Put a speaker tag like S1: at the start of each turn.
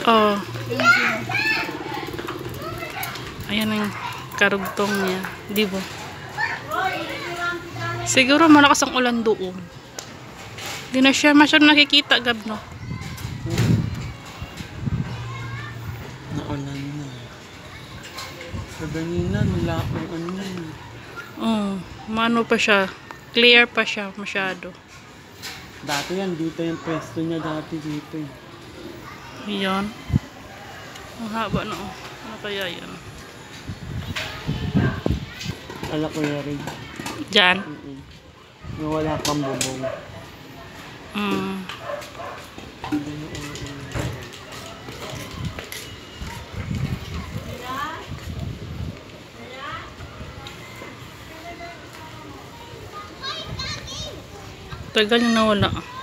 S1: Oh. Ayan ang karugtong niya. Di ba? Siguro malakas ang ulan doon. Di na siya masyadong nakikita, Gab, no?
S2: Naulan na. Sa ganina, nila ang ano na.
S1: Mano pa siya. Clear pa siya masyado.
S2: Dati yan, dito yung pwesto niya dati dito.
S1: Ayan. Ang haba na, oh. Ano kaya yan?
S2: Ala ko rin.
S1: Diyan?
S2: Yung wala kang bubong.
S1: Tagal na nawala.